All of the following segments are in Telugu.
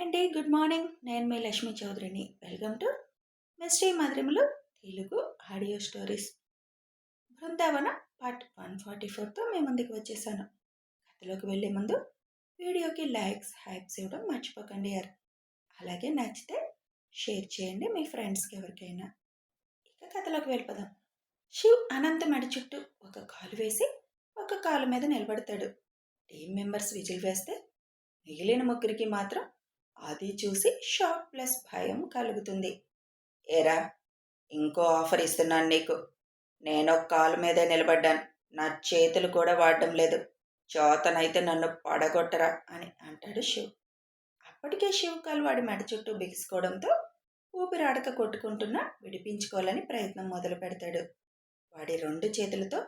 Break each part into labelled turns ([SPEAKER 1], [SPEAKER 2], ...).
[SPEAKER 1] అండి. Good morning. నేను మీ లక్ష్మీ చౌదరిని. వెల్కమ్ టు మిస్టరీ మధురిమలు Telugu audio stories. Brindavana part 144తో మీ ముందుకు వచ్చేసాను. కథలోకి వెళ్ళే ముందు వీడియోకి లైక్స్, హైప్స్ ఇవ్వడం మర్చిపోకండి యార్. అలాగే నచ్చితే షేర్ చేయండి మీ ఫ్రెండ్స్కి ఎవరికైనా. ఇక కథలోకి వెళ్ళిపోదాం. శివ్ అనంత మెడ చుట్టూ ఒక కాలు వేసి ఒక కాలు మీద నిలబడతాడు. టీం మెంబర్స్ విజిల్ వేస్తే మిగిలిన ముగ్గురికి మాత్రం అది చూసి షాక్ ప్లస్ భయం కలుగుతుంది. ఏరా, ఇంకో ఆఫర్ ఇస్తున్నాను నీకు. నేను కాలు మీదే నిలబడ్డాను. నా చేతులు కూడా వాడడం లేదు. చేతనైతే నన్ను పడగొట్టరా అని అంటాడు శివ్. అప్పటికే శివ్ కాలు వాడి మెడ చుట్టూ బిగుసుకోవడంతో ఊపిరాడక కొట్టుకుంటున్నా విడిపించుకోవాలని ప్రయత్నం మొదలు పెడతాడు. వాడి రెండు చేతులతో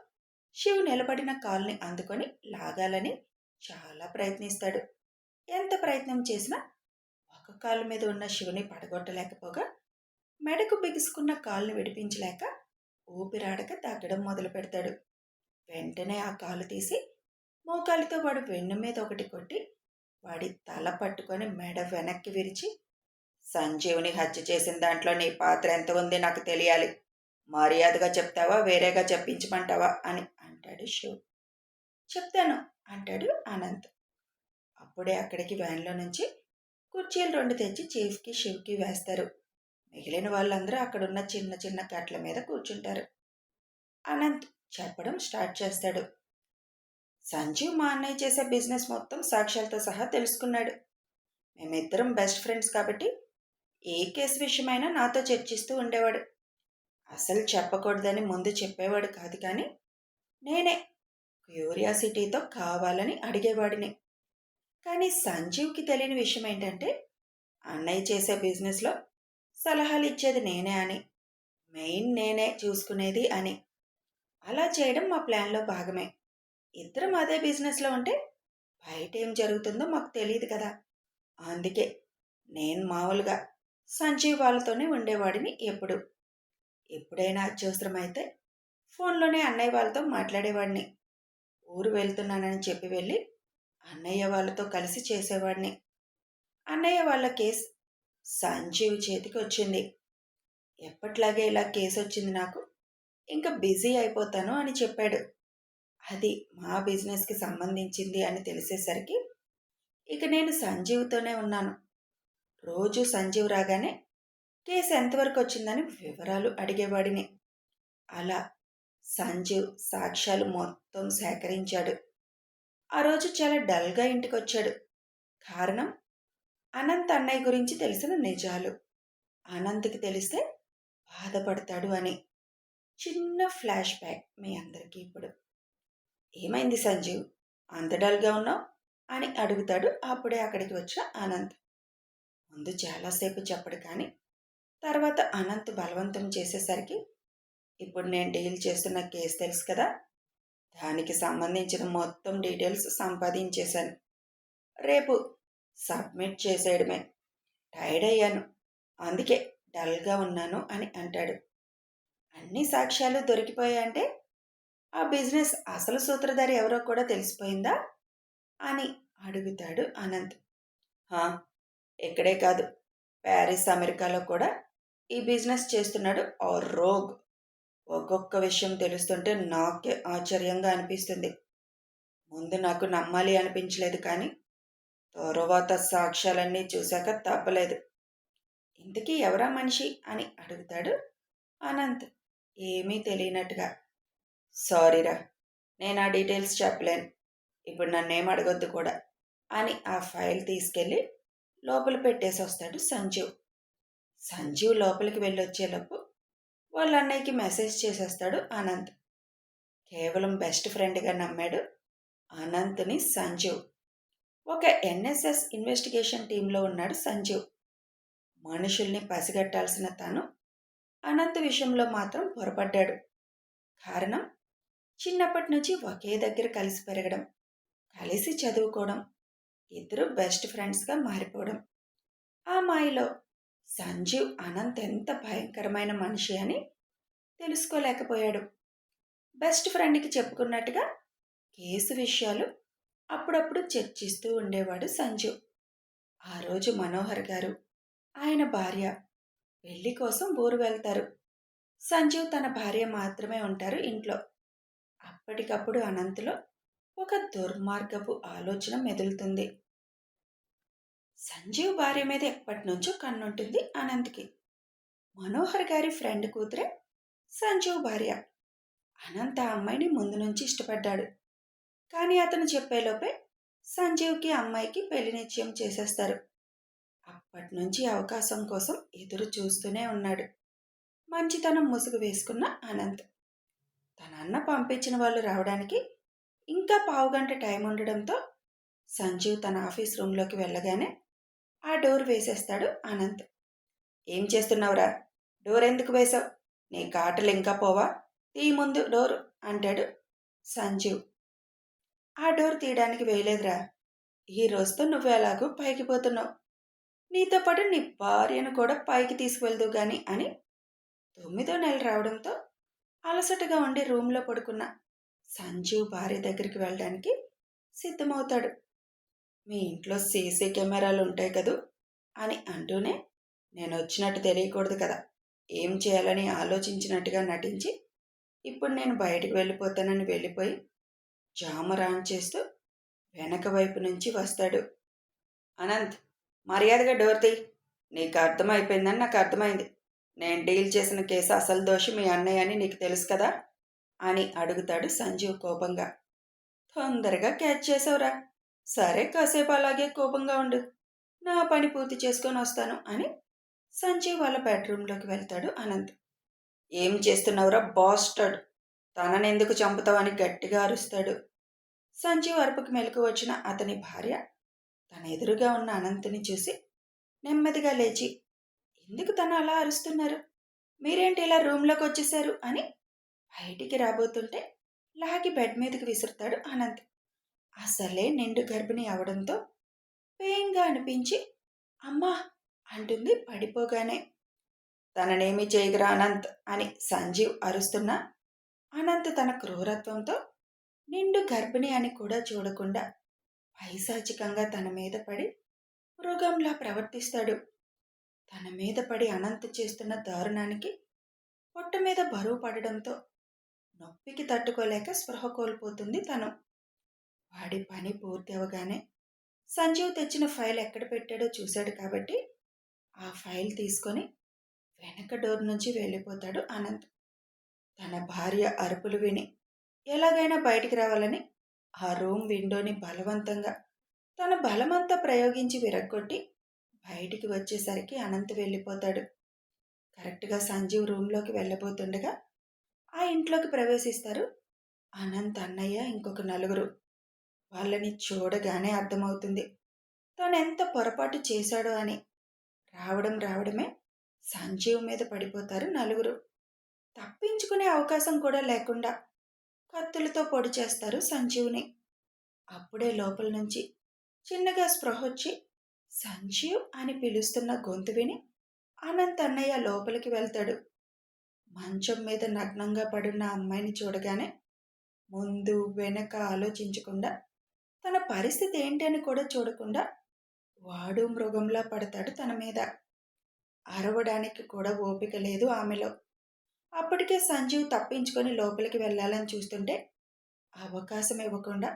[SPEAKER 1] శివ్ నిలబడిన కాలుని అందుకొని లాగాలని చాలా ప్రయత్నిస్తాడు. ఎంత ప్రయత్నం చేసినా ఒక కాలు మీద ఉన్న శివుని పడగొట్టలేకపోగా మెడకు బిగుసుకున్న కాలుని విడిపించలేక ఊపిరాడక తగ్గడం మొదలు పెడతాడు. వెంటనే ఆ కాలు తీసి మోకాలితో వాడు వెన్ను మీద ఒకటి కొట్టి వాడి తల పట్టుకొని మెడ వెనక్కి విరిచి, సంజీవుని హత్య చేసిన దాంట్లో నీ పాత్ర ఎంత ఉంది నాకు తెలియాలి. మర్యాదగా చెప్తావా, వేరేగా చెప్పించమంటావా అని అంటాడు శివ్. చెప్తాను అంటాడు అనంత్. అప్పుడే అక్కడికి వ్యాన్లో నుంచి కుర్చీలు రెండు తెచ్చి చీఫ్కి శివ్కి వేస్తారు. మిగిలిన వాళ్ళందరూ అక్కడున్న చిన్న చిన్న కట్ల మీద కూర్చుంటారు. అనంత్ చెప్పడం స్టార్ట్ చేస్తాడు. సంజీవ్ మా అన్నయ్య చేసే బిజినెస్ మొత్తం సాక్ష్యాలతో సహా తెలుసుకున్నాడు. మేమిద్దరం బెస్ట్ ఫ్రెండ్స్ కాబట్టి ఏ కేసు విషయమైనా నాతో చర్చిస్తూ ఉండేవాడు. అసలు చెప్పకూడదని ముందు చెప్పేవాడు కాదు, కానీ నేనే క్యూరియాసిటీతో కావాలని అడిగేవాడిని. కానీ సంజీవ్కి తెలియని విషయం ఏంటంటే అన్నయ్య చేసే బిజినెస్లో సలహాలు ఇచ్చేది నేనే అని, మెయిన్ నేనే చూసుకునేది అని. అలా చేయడం మా ప్లాన్లో భాగమే. ఇద్దరం అదే బిజినెస్లో ఉంటే బయట ఏం జరుగుతుందో మాకు తెలియదు కదా. అందుకే నేను మామూలుగా సంజీవ్ వాళ్ళతోనే ఉండేవాడిని. ఎప్పుడైనా అత్యవసరమైతే ఫోన్లోనే అన్నయ్య వాళ్ళతో మాట్లాడేవాడిని. ఊరు వెళ్తున్నానని చెప్పి వెళ్ళి అన్నయ్య వాళ్ళతో కలిసి చేసేవాడిని. అన్నయ్య వాళ్ళ కేసు సంజీవ్ చేతికి వచ్చింది. ఎప్పట్లాగే ఇలా కేసు వచ్చింది నాకు, ఇంకా బిజీ అయిపోతాను అని చెప్పాడు. అది మా బిజినెస్కి సంబంధించింది అని తెలిసేసరికి ఇక నేను సంజీవ్తోనే ఉన్నాను. రోజు సంజీవ్ రాగానే కేసు ఎంతవరకు వచ్చిందని వివరాలు అడిగేవాడిని. అలా సంజీవ్ సాక్ష్యాలు మొత్తం సేకరించాడు. ఆ రోజు చాలా డల్గా ఇంటికి వచ్చాడు. కారణం అనంత్ అన్నయ్య గురించి తెలిసిన నిజాలు అనంత్కి తెలిస్తే బాధపడతాడు అని. చిన్న ఫ్లాష్ బ్యాక్ మీ అందరికీ ఇప్పుడు. ఏమైంది సంజీవ్, అంత డల్గా ఉన్నావు అని అడుగుతాడు అప్పుడే అక్కడికి వచ్చిన అనంత్. ముందు చాలాసేపు చెప్పడు, కానీ తర్వాత అనంత్ బలవంతం చేసేసరికి, ఇప్పుడు నేను డీల్ చేస్తున్న కేసు తెలుసు కదా, దానికి సంబంధించిన మొత్తం డీటెయిల్స్ సంపాదించేశాను. రేపు సబ్మిట్ చేసేయడమే. టైర్డ్ అయ్యాను, అందుకే డల్గా ఉన్నాను అని అంటాడు. అన్ని సాక్ష్యాలు దొరికిపోయాయంటే ఆ బిజినెస్ అసలు సూత్రధారి ఎవరో కూడా తెలిసిపోయిందా అని అడుగుతాడు అనంత్. ఇక్కడే కాదు, ప్యారిస్, అమెరికాలో కూడా ఈ బిజినెస్ చేస్తున్నాడు ఆ రోగ్. ఒక్కొక్క విషయం తెలుస్తుంటే నాకే ఆశ్చర్యంగా అనిపిస్తుంది. ముందు నాకు నమ్మాలి అనిపించలేదు, కానీ తరువాత సాక్ష్యాలన్నీ చూశాక తప్పలేదు. ఇంతకీ ఎవరా మనిషి అని అడుగుతాడు అనంత్ ఏమీ తెలియనట్టుగా. సారీరా, నేను ఆ డీటెయిల్స్ చెప్పలేను. ఇప్పుడు నన్నేం అడగొద్దు కూడా అని ఆ ఫైల్ తీసుకెళ్ళి లోపల పెట్టేసి వస్తాడు సంజీవ్. సంజీవ్ లోపలికి వెళ్ళొచ్చేలోపు వాళ్ళ అన్నయ్యకి మెసేజ్ చేసేస్తాడు అనంత్. కేవలం బెస్ట్ ఫ్రెండ్గా నమ్మాడు అనంత్ని సంజీవ్. ఒక ఎన్ఎస్ఎస్ ఇన్వెస్టిగేషన్ టీంలో ఉన్నాడు సంజీవ్. మనుషుల్ని పసిగట్టాల్సిన తాను అనంత్ విషయంలో మాత్రం పొరపడ్డాడు. కారణం, చిన్నప్పటి నుంచి ఒకే దగ్గర కలిసి పెరగడం, కలిసి చదువుకోవడం, ఇద్దరు బెస్ట్ ఫ్రెండ్స్గా మారిపోవడం. ఆ మాయలో సంజీవ్ అనంత్ ఎంత భయంకరమైన మనిషి అని తెలుసుకోలేకపోయాడు. బెస్ట్ ఫ్రెండ్కి చెప్పుకున్నట్టుగా కేసు విషయాలు అప్పుడప్పుడు చర్చిస్తూ ఉండేవాడు సంజీవ్. ఆ రోజు మనోహర్ గారు, ఆయన భార్య పెళ్లి కోసం ఊరు వెళ్తారు. సంజీవ్ తన భార్య మాత్రమే ఉంటారు ఇంట్లో. అప్పటికప్పుడు అనంత్లో ఒక దుర్మార్గపు ఆలోచన మెదులుతుంది. సంజీవ్ భార్య మీద ఎప్పటినుంచో కన్నుంటుంది అనంత్కి. మనోహర్ గారి ఫ్రెండ్ కూతురే సంజీవ్ భార్య. అనంత్ ఆ అమ్మాయిని ముందు నుంచి ఇష్టపడ్డాడు. కానీ అతను చెప్పేలోపే సంజీవ్కి అమ్మాయికి పెళ్లి నిశ్చయం చేసేస్తారు. అప్పటినుంచి అవకాశం కోసం ఎదురు చూస్తూనే ఉన్నాడు మంచితనం ముసుగు వేసుకున్న అనంత్. తన అన్న పంపించిన వాళ్ళు రావడానికి ఇంకా పావుగంట టైం ఉండడంతో సంజీవ్ తన ఆఫీస్ రూంలోకి వెళ్ళగానే ఆ డోర్ వేసేస్తాడు అనంత్. ఏం చేస్తున్నావురా? డోర్ ఎందుకు వేశావు? నీ కాటలు ఇంకా పోవా? తీ ముందు డోరు అంటాడు సంజీవ్. ఆ డోర్ తీయడానికి వేయలేదురా. ఈ రోజుతో నువ్వు ఎలాగూ పైకి పోతున్నావు. నీతో పాటు నీ భార్యను కూడా పైకి తీసుకువెళ్దు గాని అని 9వ నెల రావడంతో అలసటగా ఉండి రూంలో పడుకున్న సంజీవ్ భార్య దగ్గరికి వెళ్ళడానికి సిద్ధమవుతాడు. మీ ఇంట్లో సీసీ కెమెరాలు ఉంటాయి కదూ అని అంటూనే నేను వచ్చినట్టు తెలియకూడదు కదా, ఏం చేయాలని ఆలోచించినట్టుగా నటించి ఇప్పుడు నేను బయటకు వెళ్ళిపోతానని వెళ్ళిపోయి జామర్ ఆన్ చేస్తూ వెనక వైపు నుంచి వస్తాడు. అనంత్, మర్యాదగా డోర్ తీ. నీకు అర్థమైపోయిందని నాకు అర్థమైంది. నేను డీల్ చేసిన కేసు అసలు దోషి మీ అన్నయ్య అని నీకు తెలుసు కదా అని అడుగుతాడు సంజీవ్ కోపంగా. తొందరగా క్యాచ్ చేసావురా. సరే, కాసేపు అలాగే కోపంగా ఉండు. నా పని పూర్తి చేసుకొని వస్తాను అని సంజీవ్ వాళ్ళ బెడ్రూమ్లోకి వెళ్తాడు అనంత్. ఏం చేస్తున్నావురా బాస్టర్డ్? తననెందుకు చంపుతావని గట్టిగా అరుస్తాడు. సంజీవ్ అరుపుకి మెలకు వచ్చిన అతని భార్య తన ఎదురుగా ఉన్న అనంత్ని చూసి నెమ్మదిగా లేచి, ఎందుకు తను అలా అరుస్తున్నారు? మీరేంటి ఇలా రూమ్లోకి వచ్చేశారు అని బయటికి రాబోతుంటే లాగి బెడ్ మీదకి విసురుతాడు అనంత్. అసలే నిండు గర్భిణి అవడంతో పెయిన్గా అనిపించి అమ్మా అంటుంది పడిపోగానే. తననేమి చేయగరా అనంత్ అని సంజీవ్ అరుస్తున్నా అనంత్ తన క్రూరత్వంతో నిండు గర్భిణి అని కూడా చూడకుండా పైశాచికంగా తన మీద పడి మృగంలా ప్రవర్తిస్తాడు. తన మీద పడి అనంత్ చేస్తున్న దారుణానికి పొట్ట మీద బరువు పడడంతో నొప్పికి తట్టుకోలేక స్పృహ కోల్పోతుంది తను. వాడి పని పూర్తి అవగానే సంజీవ్ తెచ్చిన ఫైల్ ఎక్కడ పెట్టాడో చూశాడు కాబట్టి ఆ ఫైల్ తీసుకొని వెనక డోర్ నుంచి వెళ్ళిపోతాడు అనంత్. తన భార్య అరుపులు విని ఎలాగైనా బయటికి రావాలని ఆ రూమ్ విండోని బలవంతంగా తన బలమంతా ప్రయోగించి విరగ్గొట్టి బయటికి వచ్చేసరికి అనంత్ వెళ్ళిపోతాడు. కరెక్ట్గా సంజీవ్ రూమ్లోకి వెళ్ళబోతుండగా ఆ ఇంట్లోకి ప్రవేశిస్తారు అనంత్ అన్నయ్య ఇంకొక నలుగురు. వాళ్ళని చూడగానే అర్థమవుతుంది తను ఎంత పొరపాటు చేశాడో అని. రావడమే సంజీవ్ మీద పడిపోతారు నలుగురు. తప్పించుకునే అవకాశం కూడా లేకుండా కత్తులతో పొడి చేస్తారు సంజీవ్ని. అప్పుడే లోపల నుంచి చిన్నగా స్పృహొచ్చి సంజీవ్ అని పిలుస్తున్న గొంతు విని అనంత్ అన్నయ్య లోపలికి వెళ్తాడు. మంచం మీద నగ్నంగా పడున్న అమ్మాయిని చూడగానే ముందు వెనక ఆలోచించకుండా తన పరిస్థితి ఏంటి అని కూడా చూడకుండా వాడు మృగంలా పడతాడు తన మీద. అరవడానికి కూడా ఓపిక లేదు ఆమెలో. అప్పటికే సంజీవ్ తప్పించుకొని లోపలికి వెళ్ళాలని చూస్తుంటే అవకాశం ఇవ్వకుండా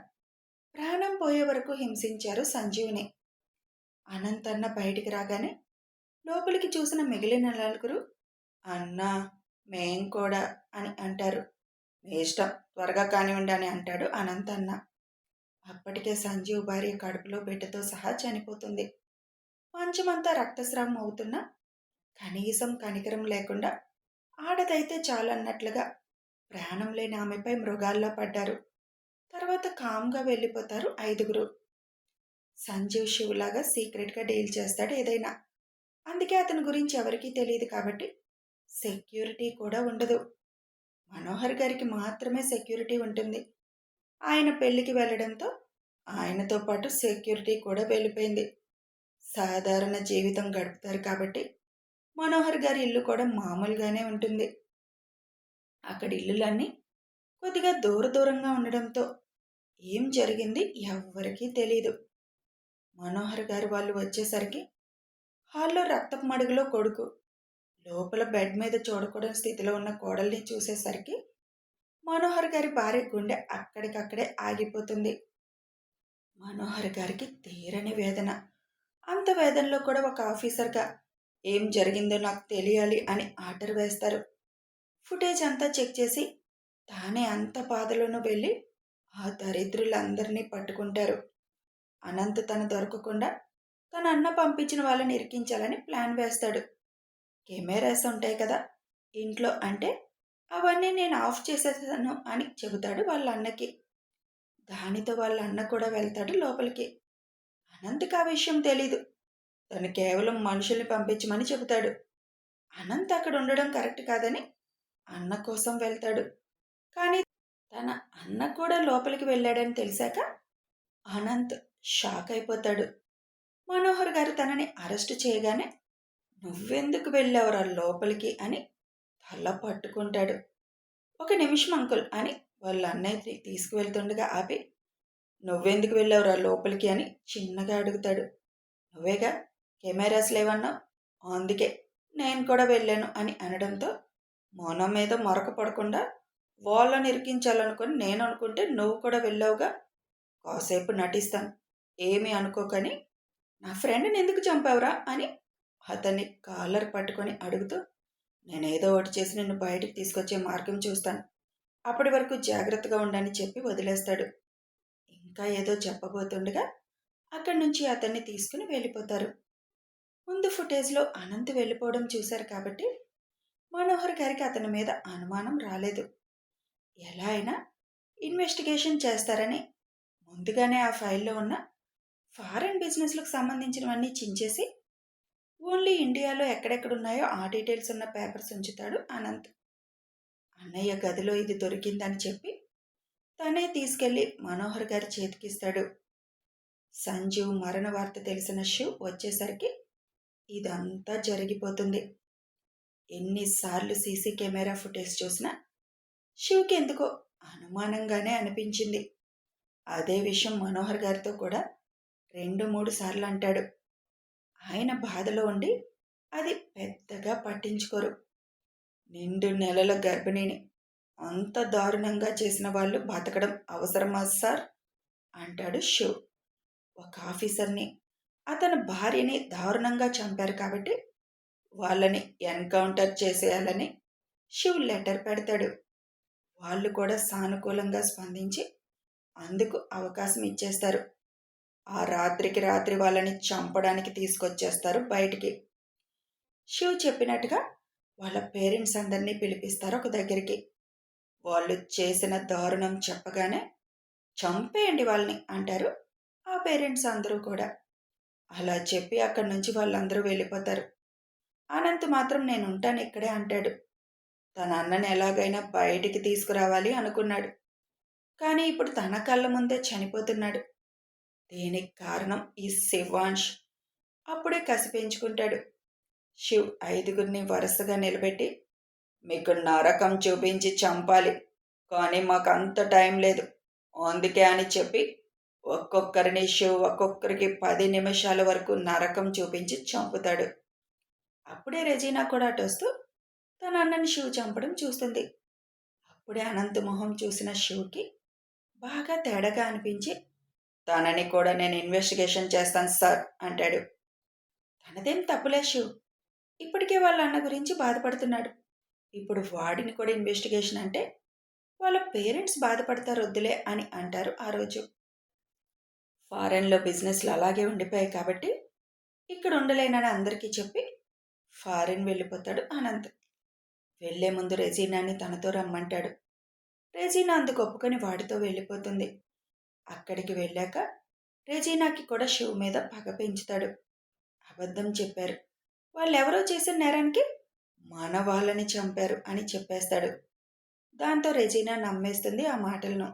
[SPEAKER 1] ప్రాణం పోయే వరకు హింసించారు సంజీవ్ని. అనంత్ అన్న బయటికి రాగానే లోపలికి చూసిన మిగిలిన నలుగురు అన్నా మేం కూడా అని అంటారు. మీ ఇష్టం, త్వరగా కానివ్వండి అని అంటాడు అనంత్ అన్న. అప్పటికే సంజీవ్ భార్య కడుపులో బిడ్డతో సహా చనిపోతుంది. మంచమంతా రక్తస్రావం అవుతున్నా కనీసం కనికరం లేకుండా ఆడదైతే చాలన్నట్లుగా ప్రాణం లేని ఆమెపై మృగాల్లా పడ్డారు. తర్వాత కామ్గా వెళ్ళిపోతారు ఐదుగురు. సంజీవ్ శివులాగా సీక్రెట్గా డీల్ చేస్తాడు ఏదైనా. అందుకే అతని గురించి ఎవరికీ తెలియదు కాబట్టి సెక్యూరిటీ కూడా ఉండదు. మనోహర్ గారికి మాత్రమే సెక్యూరిటీ ఉంటుంది. ఆయన పెళ్లికి వెళ్ళడంతో ఆయనతో పాటు సెక్యూరిటీ కూడా వెళ్ళిపోయింది. సాధారణ జీవితం గడుపుతారు కాబట్టి మనోహర్ గారి ఇల్లు కూడా మామూలుగానే ఉంటుంది. అక్కడి ఇల్లులన్నీ కొద్దిగా దూరంగా ఉండడంతో ఏం జరిగింది ఎవ్వరికీ తెలీదు. మనోహర్ గారు వాళ్ళు వచ్చేసరికి హాల్లో రక్తపు మడుగులో కొడుకు, లోపల బెడ్ మీద చూడకూడని స్థితిలో ఉన్న కోడల్ని చూసేసరికి మనోహర్ గారి భార్య గుండె అక్కడికక్కడే ఆగిపోతుంది. మనోహర్ గారికి తీరని వేదన. అంత వేదనలో కూడా ఒక ఆఫీసర్గా ఏం జరిగిందో నాకు తెలియాలి అని ఆర్డర్ వేస్తారు. ఫుటేజ్ అంతా చెక్ చేసి తానే అంత బాధలోనూ వెళ్ళి ఆ దరిద్రులందరినీ పట్టుకుంటారు. అనంత్ తను దొరకకుండా తన అన్న పంపించిన వాళ్ళని ఇరికించాలని ప్లాన్ వేస్తాడు. కెమెరాస్ ఉంటాయి కదా ఇంట్లో అంటే అవన్నీ నేను ఆఫ్ చేసేసాను అని చెబుతాడు వాళ్ళ అన్నకి. దానితో వాళ్ళ అన్న కూడా వెళ్తాడు లోపలికి. అనంత్కి ఆ విషయం తెలీదు. తను కేవలం మనుషుల్ని పంపించమని చెబుతాడు. అనంత్ అక్కడ ఉండడం కరెక్ట్ కాదని అన్న కోసం వెళ్తాడు. కానీ తన అన్న కూడా లోపలికి వెళ్ళాడని తెలిసాక అనంత్ షాక్ అయిపోతాడు. మనోహర్ గారు తనని అరెస్టు చేయగానే నువ్వెందుకు వెళ్ళావురా లోపలికి అని తల పట్టుకుంటాడు. ఒక నిమిషం అంకుల్ అని వాళ్ళ అన్నయ్య తీసుకువెళ్తుండగా ఆపి నువ్వెందుకు వెళ్ళావురా లోపలికి అని చిన్నగా అడుగుతాడు. నువ్వేగా కెమెరాస్ లేవన్నావు, అందుకే నేను కూడా వెళ్ళాను అని అనడంతో మౌనం మీద మరక పడకుండా వాళ్ళని ఇరికించాలనుకుని నేను అనుకుంటే నువ్వు కూడా వెళ్ళావుగా, కాసేపు నటిస్తాను, ఏమీ అనుకోకని నా ఫ్రెండ్ని ఎందుకు చంపావురా అని అతన్ని కాలర్ పట్టుకొని అడుగుతూ నేనేదో ఒకటి చేసి నిన్ను బయటికి తీసుకొచ్చే మార్గం చూస్తాను, అప్పటి వరకు జాగ్రత్తగా ఉండని చెప్పి వదిలేస్తాడు. ఇంకా ఏదో చెప్పబోతుండగా అక్కడి నుంచి అతన్ని తీసుకుని వెళ్ళిపోతారు. ముందు ఫుటేజ్లో అనంత్ వెళ్ళిపోవడం చూశారు కాబట్టి మనోహర్ గారికి అతని మీద అనుమానం రాలేదు. ఎలా అయినా ఇన్వెస్టిగేషన్ చేస్తారని ముందుగానే ఆ ఫైల్లో ఉన్న ఫారెన్ బిజినెస్లకు సంబంధించినవన్నీ చించేసి ఓన్లీ ఇండియాలో ఎక్కడెక్కడున్నాయో ఆ డీటెయిల్స్ ఉన్న పేపర్స్ ఉంచుతాడు అనంత్. అన్నయ్య గదిలో ఇది దొరికిందని చెప్పి తనే తీసుకెళ్లి మనోహర్ గారి చేతికిస్తాడు. సంజీవ్ మరణ వార్త తెలిసిన శివ్ వచ్చేసరికి ఇదంతా జరిగిపోతుంది. ఎన్నిసార్లు సీసీ కెమెరా ఫుటేజ్ చూసినా శివ్కి ఎందుకో అనుమానంగానే అనిపించింది. అదే విషయం మనోహర్ గారితో కూడా 2-3 సార్లు అంటాడు. ఆయన బాధలో ఉండి అది పెద్దగా పట్టించుకోరు. నిండు నెలల గర్భిణిని అంత దారుణంగా చేసిన వాళ్ళు బతకడం అవసరమా సార్ అంటాడు శివ్. ఒక ఆఫీసర్ని అతని భార్యని దారుణంగా చంపారు కాబట్టి వాళ్ళని ఎన్కౌంటర్ చేసేయాలని శివ్ లెటర్ పెడతాడు. వాళ్ళు కూడా సానుకూలంగా స్పందించి అందుకు అవకాశం ఇచ్చేస్తారు. ఆ రాత్రికి రాత్రి వాళ్ళని చంపడానికి తీసుకొచ్చేస్తారు బయటికి. శివ్ చెప్పినట్టుగా వాళ్ళ పేరెంట్స్ అందరినీ పిలిపిస్తారు ఒక దగ్గరికి. వాళ్ళు చేసిన దారుణం చెప్పగానే చంపేయండి వాళ్ళని అంటారు ఆ పేరెంట్స్ అందరూ కూడా. అలా చెప్పి అక్కడి నుంచి వాళ్ళందరూ వెళ్ళిపోతారు. అనంత్ మాత్రం నేను ఉంటాను ఇక్కడే అంటాడు. తన అన్నని ఎలాగైనా బయటికి తీసుకురావాలి అనుకున్నాడు. కానీ ఇప్పుడు తన కళ్ళ ముందే చనిపోతున్నాడు. దీనికి కారణం ఈ శివాంష్. అప్పుడే కసి పెంచుకుంటాడు. శివ్ 5గురిని వరుసగా నిలబెట్టి మీకు నరకం చూపించి చంపాలి, కానీ మాకు అంత టైం లేదు, అందుకే అని చెప్పి ఒక్కొక్కరిని శివ్ ఒక్కొక్కరికి 10 నిమిషాల వరకు నరకం చూపించి చంపుతాడు. అప్పుడే రెజీనా కూడా అటు వస్తూ తన అన్నని శివ్ చంపడం చూస్తుంది. అప్పుడే అనంత్ మొహం చూసిన శివ్కి బాగా తేడాగా అనిపించి తనని కూడా నేను ఇన్వెస్టిగేషన్ చేస్తాను సార్ అంటాడు. తనదేం తప్పులే శివ్, ఇప్పటికే వాళ్ళ అన్న గురించి బాధపడుతున్నాడు. ఇప్పుడు వాడిని కూడా ఇన్వెస్టిగేషన్ అంటే వాళ్ళ పేరెంట్స్ బాధపడతారు వద్దులే అని అంటారు ఆ రోజు. ఫారెన్లో బిజినెస్లు అలాగే ఉండిపోయాయి కాబట్టి ఇక్కడ ఉండలేనని అందరికీ చెప్పి ఫారెన్ వెళ్ళిపోతాడు అనంత్. వెళ్లే ముందు రెజీనాని తనతో రమ్మంటాడు. రెజీనా అందుకు ఒప్పుకొని వాడితో వెళ్ళిపోతుంది. అక్కడికి వెళ్ళాక రెజీనాకి కూడా శివ్ మీద పగ పెంచుతాడు. అబద్ధం చెప్పారు, వాళ్ళెవరో చేసిన నేరానికి మన వాళ్ళని చంపారు అని చెప్పేస్తాడు. దాంతో రెజీనా నమ్మేస్తుంది ఆ మాటలను.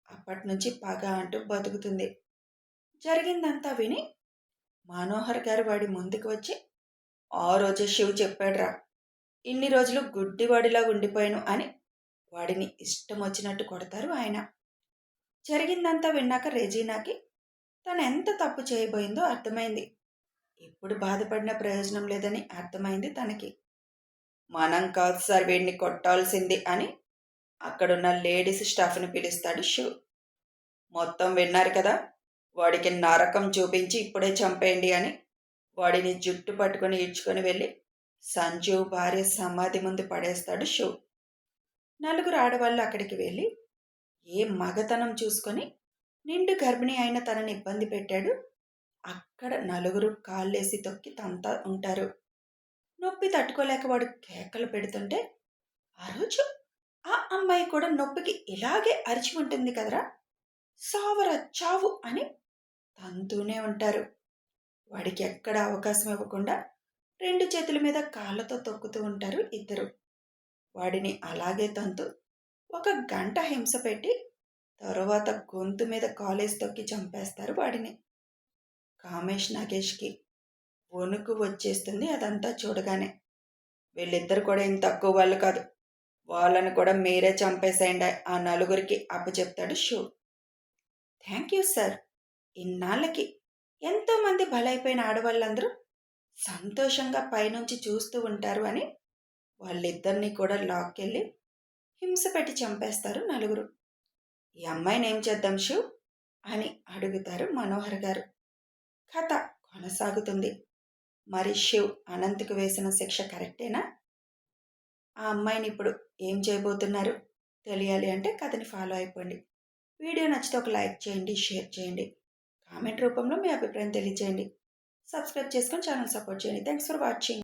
[SPEAKER 1] అప్పటినుంచి పగ అంటూ బతుకుతుంది. జరిగిందంతా విని మనోహర్ గారు వాడి ముందుకు వచ్చి ఆ రోజే శివ్ చెప్పాడురా, ఇన్ని రోజులు గుడ్డివాడిలా ఉండిపోయాను అని వాడిని ఇష్టం వచ్చినట్టు కొడతారు ఆయన. జరిగిందంతా విన్నాక రెజీనాకి తను ఎంత తప్పు చేయబోయిందో అర్థమైంది. ఇప్పుడు బాధపడిన ప్రయోజనం లేదని అర్థమైంది తనకి. మనం కాదు సార్ వీడిని కొట్టాల్సింది అని అక్కడున్న లేడీస్ స్టాఫ్ని పిలుస్తాడు శివ్. మొత్తం విన్నారు కదా, వాడికి నరకం చూపించి ఇప్పుడే చంపేయండి అని వాడిని జుట్టు పట్టుకొని ఈడ్చుకొని వెళ్ళి సంజీవ్ భార్య సమాధి ముందు పడేస్తాడు శివ్. నలుగురు ఆడవాళ్ళు అక్కడికి వెళ్ళి ఏ మగతనం చూసుకొని నిండు గర్భిణి అయిన తనని ఇబ్బంది పెట్టాడు. అక్కడ నలుగురు కాళ్ళేసి తొక్కి తంతా ఉంటారు. నొప్పి తట్టుకోలేక వాడు కేకలు పెడుతుంటే ఆ రోజు ఆ అమ్మాయి కూడా నొప్పికి ఇలాగే అరిచి ఉంటుంది కదరా, సావర చావు అని తంతూనే ఉంటారు. వాడికి ఎక్కడ అవకాశం ఇవ్వకుండా 2 చేతుల మీద కాళ్ళతో తొక్కుతూ ఉంటారు ఇద్దరు. వాడిని అలాగే తంతు 1 గంట హింస పెట్టి తరువాత గొంతు మీద కాలేసి తొక్కి చంపేస్తారు వాడిని. కామేష్ నాగేష్కి వణుకు వచ్చేస్తుంది అదంతా చూడగానే. వీళ్ళిద్దరు కూడా ఏం తక్కువ వాళ్ళు కాదు, వాళ్ళని కూడా మీరే చంపేసేయండి ఆ నలుగురికి అప్పచెప్తాడు శివ్. Thank you sir. ఇన్నాళ్ళకి ఎంతోమంది బలైపోయిన ఆడవాళ్ళందరూ సంతోషంగా పైనుంచి చూస్తూ ఉంటారు అని వాళ్ళిద్దరినీ కూడా లాక్కెళ్ళి హింస పెట్టి చంపేస్తారు నలుగురు. ఈ అమ్మాయిని ఏం చేద్దాం శివ్ అని అడుగుతారు మనోహర్ గారు. కథ కొనసాగుతుంది. మరి శివ్ అనంత్కు వేసిన శిక్ష కరెక్టేనా? ఆ అమ్మాయిని ఇప్పుడు ఏం చేయబోతున్నారు తెలియాలి అంటే కథని ఫాలో అయిపోండి. వీడియో నచ్చితే ఒక లైక్ చేయండి, షేర్ చేయండి, కామెంట్ రూపంలో మీ అభిప్రాయం తెలియజేయండి. సబ్స్క్రైబ్ చేసుకొని ఛానల్ సపోర్ట్ చేయండి. Thanks for watching.